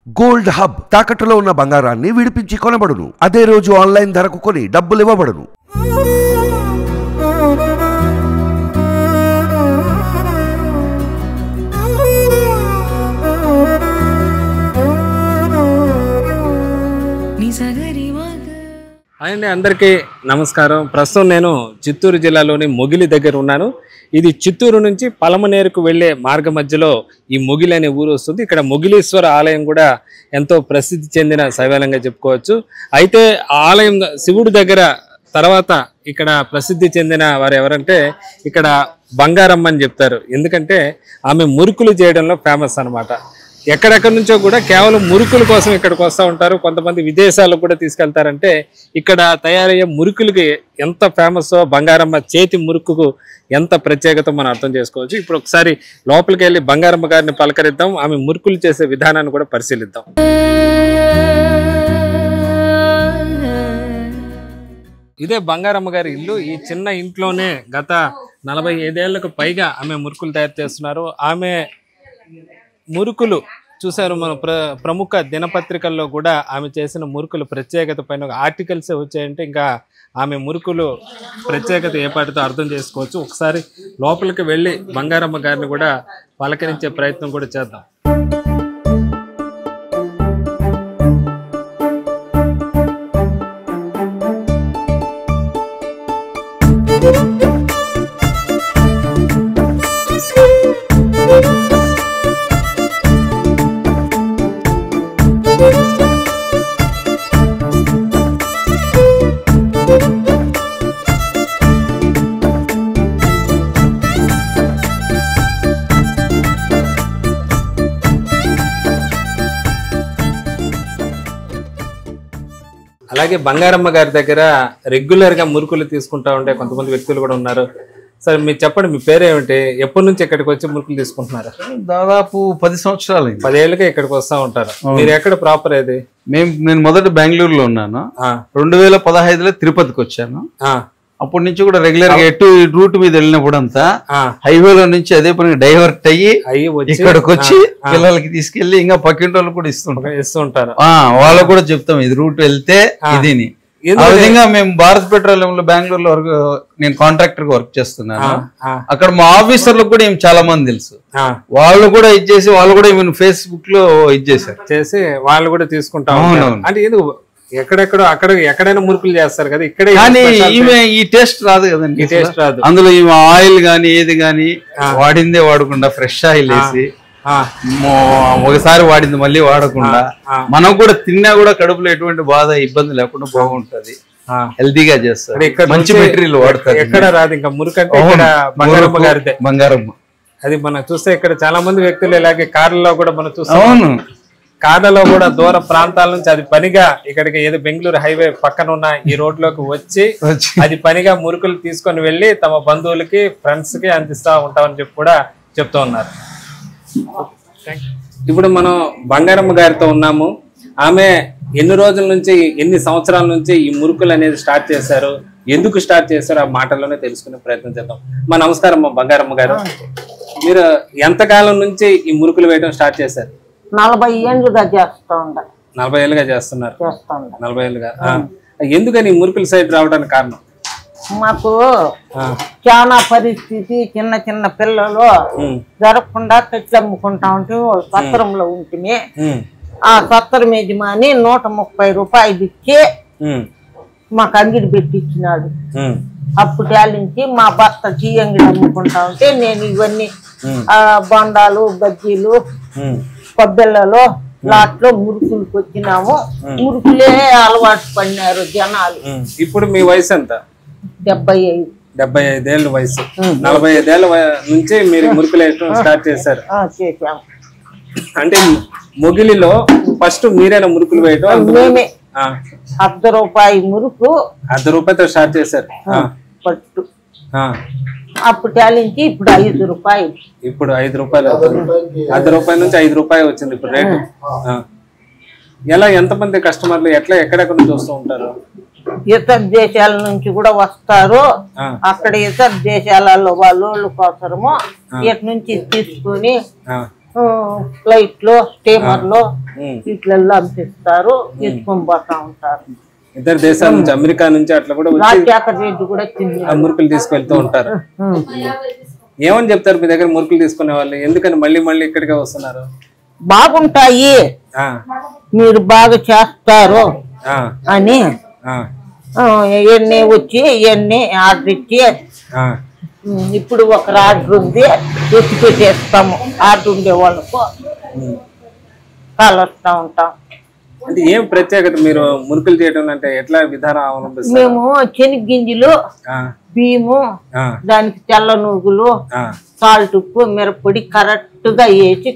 Gold hub తాకట్టులో ఉన్న బంగారాన్ని విడిపించి కొనబడును. అదే రోజు ఆన్లైన్ ధరకు కొని డబ్బులు ఇవ్వబడును. అండి అందరికీ నమస్కారం. ప్రస్తుతం నేను చిత్తూరు జిల్లాలోని మొగిలి దగ్గర ఉన్నాను. ఇది చిత్తూరు నుంచి పలమనేరుకు వెళ్లే మార్గ మధ్యలో ఈ మొగిలి అనే ఊరు వస్తుంది. ఇక్కడ మొగిలీశ్వర ఆలయం కూడా ఎంతో ప్రసిద్ధి చెందిన శైవాలయంగా చెప్పుకోవచ్చు. అయితే ఆ ఆలయం శివుడి దగ్గర తర్వాత ఇక్కడ ప్రసిద్ధి చెందిన వారు ఎవరంటే ఇక్కడ బంగారమ్మ అని చెప్తారు. ఎందుకంటే ఆమె మురుకులు చేయడంలో ఫేమస్ అన్నమాట. ఎక్కడెక్కడి నుంచో కూడా కేవలం మురుకుల కోసం ఇక్కడికి వస్తూ ఉంటారు. కొంతమంది విదేశాలకు కూడా తీసుకెళ్తారంటే ఇక్కడ తయారయ్యే మురుకులకి ఎంత ఫేమస్, బంగారమ్మ చేతి మురుకుకు ఎంత ప్రత్యేకత మనం అర్థం చేసుకోవచ్చు. ఇప్పుడు ఒకసారి లోపలికి వెళ్ళి బంగారమ్మ గారిని పలకరిద్దాం, ఆమె మురుకులు చేసే విధానాన్ని కూడా పరిశీలిద్దాం. ఇదే బంగారమ్మ గారి ఇల్లు. ఈ చిన్న ఇంట్లోనే గత 45 ఏళ్లకు పైగా ఆమె మురుకులు తయారు చేస్తున్నారు. ఆమె మురుకులు చూశారు మన ప్రముఖ దినపత్రికల్లో కూడా ఆమె చేసిన మురుకులు ప్రత్యేకత పైన ఆర్టికల్స్ వచ్చాయంటే ఇంకా ఆమె మురుకులు ప్రత్యేకత ఏ పాటితో అర్థం చేసుకోవచ్చు. ఒకసారి లోపలికి వెళ్ళి బంగారమ్మ గారిని కూడా పలకరించే ప్రయత్నం కూడా చేద్దాం. అలాగే బంగారమ్మ గారి దగ్గర రెగ్యులర్ గా మురుకులు తీసుకుంటా ఉండే కొంతమంది వ్యక్తులు కూడా ఉన్నారు. సరే మీరు చెప్పండి, మీ పేరేమిటి, ఎప్పటి నుంచి ఇక్కడికి వచ్చి మురుకులు తీసుకుంటున్నారు? దాదాపు 10 సంవత్సరాలు 10 ఏళ్ళుగా ఇక్కడికి వస్తా ఉంటారు. మీరు ఎక్కడ ప్రాపర్ ఏది? నేను మొదట బెంగళూరులో ఉన్నాను. 2015లో తిరుపతికి వచ్చాను. అప్పటి నుంచి కూడా రెగ్యులర్ గా ఎటు రూట్ మీద వెళ్ళినప్పుడు అంతా హైవేలో నుంచి అదే పని డైవర్ట్ అయ్యి ఇక్కడికి వచ్చి పిల్లలకి తీసుకెళ్లి ఇంకా పక్కింటి వాళ్ళు కూడా ఇస్తుంటారు. వాళ్ళకు కూడా చెప్తాం ఇది రూట్ వెళ్తే ఇదిని. ఆ విధంగా మేము భారత్ పెట్రోలియం లో బెంగళూరులో నేను కాంట్రాక్టర్ గా వర్క్ చేస్తున్నాను. అక్కడ మా ఆఫీసర్లకు కూడా చాలా మంది తెలుసు. వాళ్ళు కూడా ఇచ్చేసి వాళ్ళు కూడా ఫేస్బుక్ లో ఇచ్చేసారు చేసి వాళ్ళు కూడా తీసుకుంటాం. అంటే ఎక్కడైనా మురుకులు చేస్తారు కదా, ఇక్కడ ఈమె ఈ టేస్ట్ రాదు కదండి. ఈ టేస్ట్ రాదు. అందులో ఈమె ఆయిల్ గానీ ఏది గానీ వాడిందే వాడకుండా ఫ్రెష్ ఆయిల్ వేసి ఒకసారి వాడింది మళ్ళీ వాడకుండా మనం కూడా తిన్నా కూడా కడుపులో ఎటువంటి బాధ ఇబ్బంది లేకుండా బాగుంటది. హెల్తీగా చేస్తారు, మంచి మెటీరియల్ వాడతారు. ఎక్కడ రాదు ఇంకా మురుకంటే బంగారమ్మ గారిదే. బంగారమ్మ అది మనం చూస్తే ఇక్కడ చాలా మంది వ్యక్తులు ఇలాగే కార్లలో కూడా మనం చూస్తాం. కార్లలో కూడా దూర ప్రాంతాల నుంచి అది పనిగా ఇక్కడికి ఏదో బెంగళూరు హైవే పక్కన ఉన్న ఈ రోడ్లోకి వచ్చి అది పనిగా మురుకులు తీసుకొని వెళ్ళి తమ బంధువులకి ఫ్రెండ్స్ కి అందిస్తా ఉంటామని చెప్పి కూడా చెప్తూ ఉన్నారు. ఇప్పుడు మనం బంగారమ్మ గారితో ఉన్నాము. ఆమె ఎన్ని రోజుల నుంచి, ఎన్ని సంవత్సరాల నుంచి ఈ మురుకులు అనేది స్టార్ట్ చేశారు, ఎందుకు స్టార్ట్ చేశారు ఆ మాటల్లోనే తెలుసుకునే ప్రయత్నం చేద్దాం. మా నమస్కారం బంగారమ్మ గారు. మీరు ఎంతకాలం నుంచి ఈ మురుకులు వేయడం స్టార్ట్ చేశారు? 40 ఏళ్ళుగా చేస్తా ఉండ. 40 ఏళ్ళుగా చేస్తున్నారు. 40 ఏళ్ళుగా. ఎందుకని మురుకుల సైడ్ రావడానికి కారణం? మాకు చాలా పరిస్థితి, చిన్న చిన్న పిల్లలు జరగకుండా తెచ్చి అమ్ముకుంటా ఉంటే సత్రంలో ఉంటుంది. ఆ సత్రం యజమాని 130 రూపాయలు ఇచ్చి మాకు అంగిడి పెట్టించినాడు. అప్పుడు నుంచి మా భర్త చీ అంగిడి అమ్ముకుంటా ఉంటే నేను ఇవన్నీ బొండాలు, బజ్జీలు, కొబ్బెళ్ళలో లాట్లో మురుకులకు వచ్చినాము. మురుకులే అలవాటు పడినారు జనాలు. ఇప్పుడు మీ వయసు ఎంత? 75. 75 ఏళ్ళ వయసు. 45 ఏళ్ళ నుంచి మీరు మురుకులు వేయడం స్టార్ట్ చేశారు. చేసాము. అంటే మొగిలిలో ఫస్ట్ మీరైనా మురుకులు వేయడం? మేమే. 10 రూపాయి మురుకు 10 రూపాయలతో స్టార్ట్ చేశారు పట్టు. అప్పుడు నుంచి ఇప్పుడు 5 రూపాయలు. ఇప్పుడు 5 రూపాయలు. 10 రూపాయల నుంచి 5 రూపాయలు వచ్చింది ఇప్పుడు రేటు. ఎలా, ఎంతమంది కస్టమర్లు ఎక్కడెక్కడ నుంచి వస్తూ ఉంటారు? ఇతర దేశాల నుంచి కూడా వస్తారు. అక్కడ ఇతర దేశాలలో వాళ్ళ కోసము ఇటు నుంచి తీసుకుని ఫ్లైట్ లో స్టీమర్ లో వీటిల్లో అనిపిస్తారు, తీసుకొని పోతా ఉంటారు. ఇతర దేశాల నుంచి అమెరికా నుంచి అట్లా కూడా రాజశేఖర్ రెడ్డి కూడా తింది మురుకులు తీసుకెళ్తూ ఉంటారు. ఏమని చెప్తారు మీ దగ్గర మురుకులు తీసుకునే వాళ్ళు? ఎందుకని మళ్ళీ మళ్ళీ ఇక్కడికే వస్తున్నారు? బాగుంటాయి, మీరు బాగా చేస్తారు అని ఇవన్నీ వచ్చి ఇవన్నీ ఆర్డర్ ఇచ్చి, ఇప్పుడు ఒక ఆర్డర్ ఉంది ఎత్తి పెట్టేస్తాము, ఆర్డర్ ఉండే వాళ్ళకు కాలుస్తా ఉంటాం. అంటే ఏం ప్రత్యేకత మీరు మురుకులు చేయడం అంటే ఎట్లా విధానం అవలంబిస్తారు? మేము శనగగింజలు, బియ్యము, దానికి తెల్ల నువ్వులు, సాల్ట్, ఉప్పు, మిరప్పొడి కరెక్ట్ గా వేసి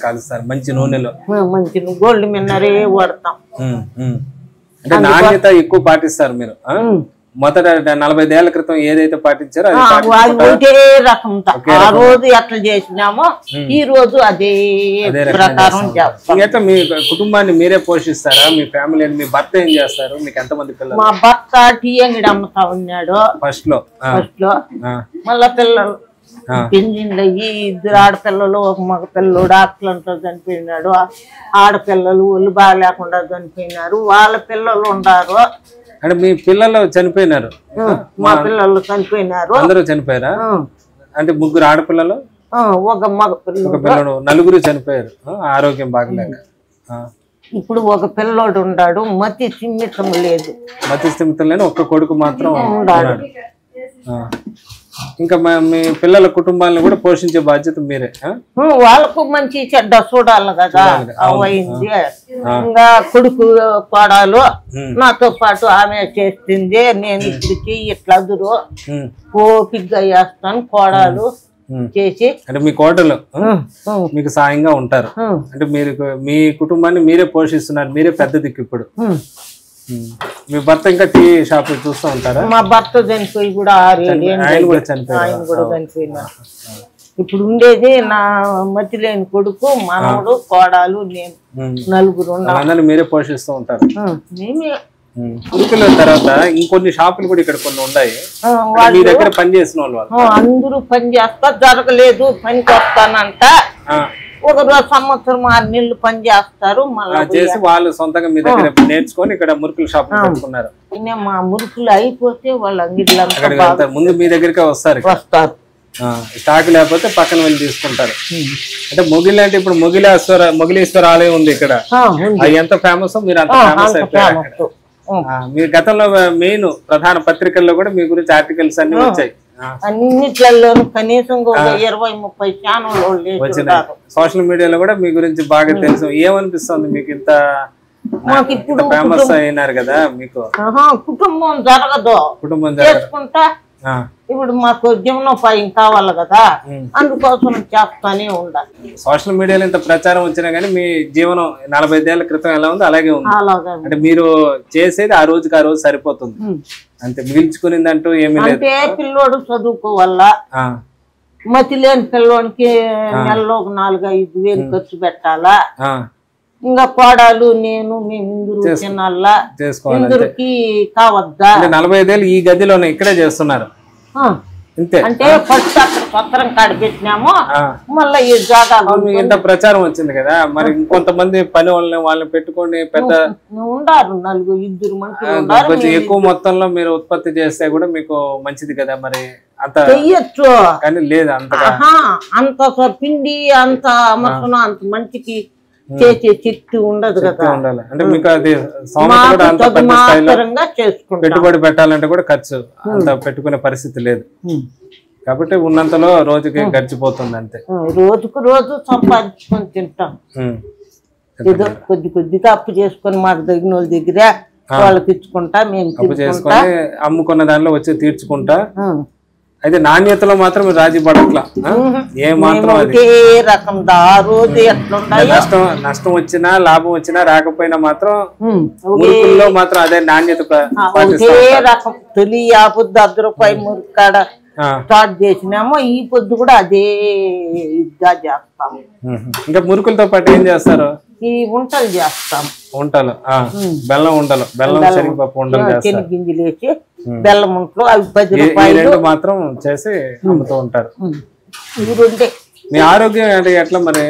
కాలుస్తారు మంచి నూనెలో. మంచి గోల్డ్ మిన్నరే వాడతాం. అంటే నాణ్యత ఎక్కువ పాటిస్తారు మీరు. మొదట 45 ఏళ్ల క్రితం ఏదైతే పాటించారో ఒకటే రకం. ఆ రోజు ఎట్లా చేసినామో ఈ రోజు అదే ప్రకారం చేస్తాం. ఎట్లా మీ కుటుంబాన్ని మీరే పోషిస్తారా? మీ ఫ్యామిలీని, మీ భర్త ఏం చేస్తారు? మీకు ఎంతమంది పిల్లలు? మా భర్త టీ అంగడి అమ్ముతా ఉన్నాడు ఫస్ట్ లో. మళ్ళా పిల్లలు పెంజిన్లు అయ్యి 2 ఆడపిల్లలు, ఒక మగ పిల్లడు ఆక్సిడెంట్లో చనిపోయినాడు. ఆడపిల్లలు ఒళ్ళు బాగాలేకుండా చనిపోయినారు, వాళ్ళ పిల్లలు ఉన్నారు. అంటే మీ పిల్లలు చనిపోయినారు? మా పిల్లలు చనిపోయినారు. అందరూ చనిపోయారా? అంటే 3 ఆడపిల్లలు, ఒక మగ పిల్లడు, 4 చనిపోయారు ఆరోగ్యం బాగలేక. ఇప్పుడు ఒక పిల్లోడు ఉన్నాడు, మతి స్థిమితం లేదు. మతి స్థిమితం లేని ఒక్క కొడుకు మాత్రం ఉన్నాడు. ఇంకా మీ పిల్లల కుటుంబాలను కూడా పోషించే బాధ్యత మీరే. వాళ్ళకు మంచి చెడ్డ చూడాలి కదా, అయింది. ఇంకా కొడుకు కోడాలు నాతో పాటు ఆమె చేస్తుంది, నేను ఇప్పటికి ఇట్లా అదురు ఓపిగ్గా చేస్తాను. కోడాలు చేసి అంటే మీ కోటలు మీకు సాయంగా ఉంటారు. అంటే మీరు మీ కుటుంబాన్ని మీరే పోషిస్తున్నారు, మీరే పెద్ద దిక్కు. ఇప్పుడు మీ భర్త ఇంకా టీ షాప్ చూస్తూ ఉంటారా? మా భర్త చనిపోయి కూడా 6 ఏళ్ళు ఆయన కూడా చనిపోయారు. ఇప్పుడు ఉండేది నా మతి లేని కొడుకు, మనవడు, కోడాలు, నేను, 4 అందరినీ మీరే పోషిస్తూ ఉంటారు. ఉరుకుల తర్వాత ఇంకొన్ని షాపులు కూడా ఇక్కడ కొన్ని ఉన్నాయి. మీ దగ్గర పని చేసిన వాళ్ళు అందరూ పని చేస్తా, జరగలేదు పనికి వస్తానంట. ఒక రోజు సంవత్సరం 6 నెలలు పని చేస్తారు, మళ్ళీ చేసి వాళ్ళు సొంతంగా మీ దగ్గర నేర్చుకొని ఇక్కడ మురుకుల షాప్ పెట్టుకున్నారు. మా మురుకులు అయిపోతే వాళ్ళ అంగిడిలో ముందు మీ దగ్గరికే వస్తారు. స్టాక్ లేకపోతే పక్కన వెళ్ళి తీసుకుంటారు. అంటే మొగిలి అంటే ఇప్పుడు మొగిలీశ్వర ఆలయం ఉంది ఇక్కడ, అది ఎంత ఫేమస్ మీరు అంత ఫేమస్ అయిపోయారు. మీ గతంలో మెయిన్ ప్రధాన పత్రికల్లో కూడా మీ గురించి ఆర్టికల్స్ అన్ని వచ్చాయి. అన్నిట్లలోనూ కనీసం 20-30 ఛానళ్ళు వచ్చినాయి. సోషల్ మీడియాలో కూడా మీ గురించి బాగా తెలుసు. ఏమనిపిస్తుంది మీకు? ఇంత ఫేమస్ అయినారు కదా, మీకు కుటుంబం జరగదు, కుటుంబం చేసుకుంటా. ఇప్పుడు మాకు జీవనోపాయం కావాలి కదా, అందుకోసం చేస్తానే ఉండాలి. సోషల్ మీడియాలో ఇంత ప్రచారం వచ్చినా గానీ మీ జీవనం 45 ఏళ్ల క్రితం ఎలా ఉంది అలాగే ఉంది. అంటే మీరు చేసేది ఆ రోజుకి ఆ రోజు సరిపోతుంది అంతే, మిగిల్చుకునేది అంటూ ఏమీ లేదు. అంటే పిల్లోడు చదువుకోవాలా, మతి లేని పిల్లోనికి నెలలో 4-5 వేలు ఖర్చు పెట్టాలా. ఇంకా కోడాలు నేను మేము తినాలా, ఇందరికి కావద్దా. 45 ఏళ్ళు ఈ గదిలోనే ఇక్కడే చేస్తున్నారు అంతే. అంటే ఫస్ట్ అక్కడ పత్రం కాడ పెట్టినాము, మళ్ళీ ఈ జాగా ఇంత ప్రచారం వచ్చింది కదా, మరి ఇంకొంతమంది పని వాళ్ళని పెట్టుకొని పెద్ద ఉండారు, 2 మనుషులు కొంచెం ఎక్కువ మొత్తంలో మీరు ఉత్పత్తి చేస్తే కూడా మీకు మంచిది కదా. మరి అంత చెయ్యొచ్చు కానీ లేదు అంతగా, అంత పిండి అంత అమర్చన అంత మంచికి చేసే చెట్టు ఉండదు కదా. అంటే మీకు అది పెట్టుబడి పెట్టాలంటే కూడా ఖర్చు అంత పెట్టుకునే పరిస్థితి లేదు కాబట్టి ఉన్నంతలో రోజుకి గడిచిపోతుంది అంతే. రోజుకు రోజు సంపాదించుకొని తింటాం, ఏదో కొద్దిగా అప్పు చేసుకొని మాకు తగిన వాళ్ళ దగ్గర వాళ్ళకి ఇచ్చుకుంటా, మేము అప్పు చేసుకొని అమ్ముకున్న దానిలో వచ్చి తీర్చుకుంటా. అయితే నాణ్యతలో మాత్రం రాజీ పడట్లా, ఏ మాత్రం నష్టం వచ్చినా లాభం వచ్చినా రాకపోయినా మాత్రం మురుకుల్లో మాత్రం అదే నాణ్యత. రకం తొలి 50 రూపాయల మురుకు కాడ స్టార్ట్ చేసినామో ఈ పొద్దు కూడా అదే ఇదిగా చేస్తాము. ఇంకా మురుకులతో పాటు ఏం చేస్తారు? ఈ వంటలు చేస్తాం, వంటలు బెల్లం ఉండలు, బెల్లం శనగపప్పు ఉండలు, శనగింజలు వేసి బెల్లం ఉంటలు, అవి 10 రూపాయలు మాత్రం చేసి అమ్ముతూ ఉంటారు. ఇవి 2 మీ ఆరోగ్యం ఎట్లా మరి?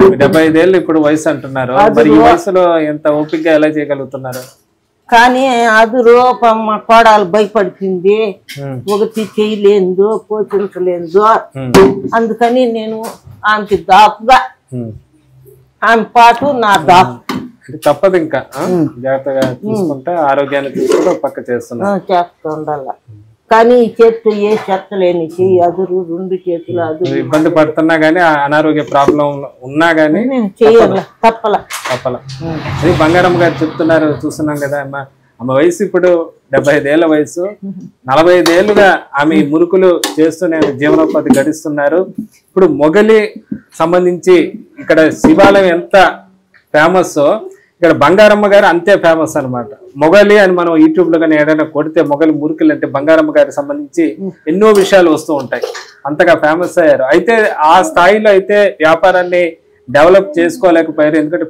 75 ఏళ్ళు ఇప్పుడు వయసు అంటున్నారు, మరి ఈ వయసులో ఎంత ఓపికగా ఎలా చేయగలుగుతున్నారు? కానీ అది మా కోడలు భయపడిపోయింది, ఒకటి చేయలేదు పోషించలేదు. అందుకని నేను ఆమెకి దాపుగా ఆమె పాటు నా దాపు తప్పదు, ఇంకా జాగ్రత్తగా చూసుకుంటే ఆరోగ్యాన్ని చూసుకుంటే పక్క చేస్తూ ఉండాల. కానీ ఈ చేతితో ఏ చెత్తలేని చెయ్యి అదురు, 2 చేతులు అదురు. ఇబ్బంది పడుతున్నా గానీ అనారోగ్య ప్రాబ్లం ఉన్నా గానీ చెయ్యాల తప్పల. అది బంగారమ్మ గారు చెప్తున్నారు, చూస్తున్నాం కదా. ఆమె వయసు ఇప్పుడు 75 ఏళ్ల వయసు. 45 ఏళ్లుగా ఆమె మురుకులు చేస్తూనే జీవనోపాధి గడిస్తున్నారు. ఇప్పుడు మొగలి సంబంధించి ఇక్కడ శివాలయం ఎంత ఫేమస్, ఇక్కడ బంగారమ్మ గారు అంతే ఫేమస్ అనమాట. మొగలి అని మనం యూట్యూబ్ లో కానీ ఏదైనా కొడితే మొగలి మురుకులు అంటే బంగారమ్మ గారికి సంబంధించి ఎన్నో విషయాలు వస్తూ ఉంటాయి. అంతగా ఫేమస్ అయ్యారు. అయితే ఆ స్థాయిలో అయితే వ్యాపారాన్ని డెవలప్ చేసుకోలేకపోయారు, ఎందుకంటే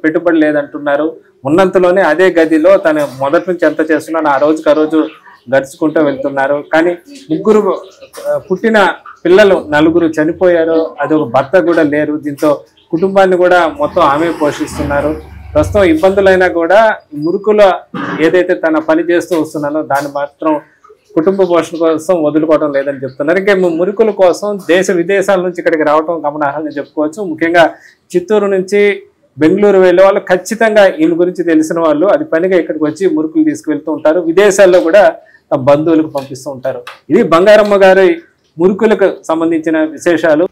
పెట్టుబడి లేదంటున్నారు. ఉన్నంతలోనే అదే గదిలో తను మొదటి నుంచి ఎంత చేస్తున్నారో ఆ రోజు గడుచుకుంటూ వెళ్తున్నారు. కానీ ముగ్గురు పుట్టిన పిల్లలు 4 చనిపోయారు, అది ఒక భర్త కూడా లేరు. దీంతో కుటుంబాన్ని కూడా మొత్తం ఆమె పోషిస్తున్నారు. ప్రస్తుతం ఇబ్బందులైనా కూడా మురుకులో ఏదైతే తన పని చేస్తూ వస్తున్నారో దాన్ని మాత్రం కుటుంబ పోషణ కోసం వదులుకోవడం లేదని చెప్తున్నారు. ఇంకా మురుకుల కోసం దేశ విదేశాల నుంచి ఇక్కడికి రావడం గమనార్హంగా చెప్పుకోవచ్చు. ముఖ్యంగా చిత్తూరు నుంచి బెంగళూరు వెళ్ళే వాళ్ళు ఖచ్చితంగా ఈయన గురించి తెలిసిన వాళ్ళు అది పనిగా ఇక్కడికి వచ్చి మురుకులు తీసుకువెళ్తూ ఉంటారు. విదేశాల్లో కూడా తమ బంధువులకు పంపిస్తూ ఉంటారు. ఇది బంగారమ్మ గారి మురుకులకు సంబంధించిన విశేషాలు.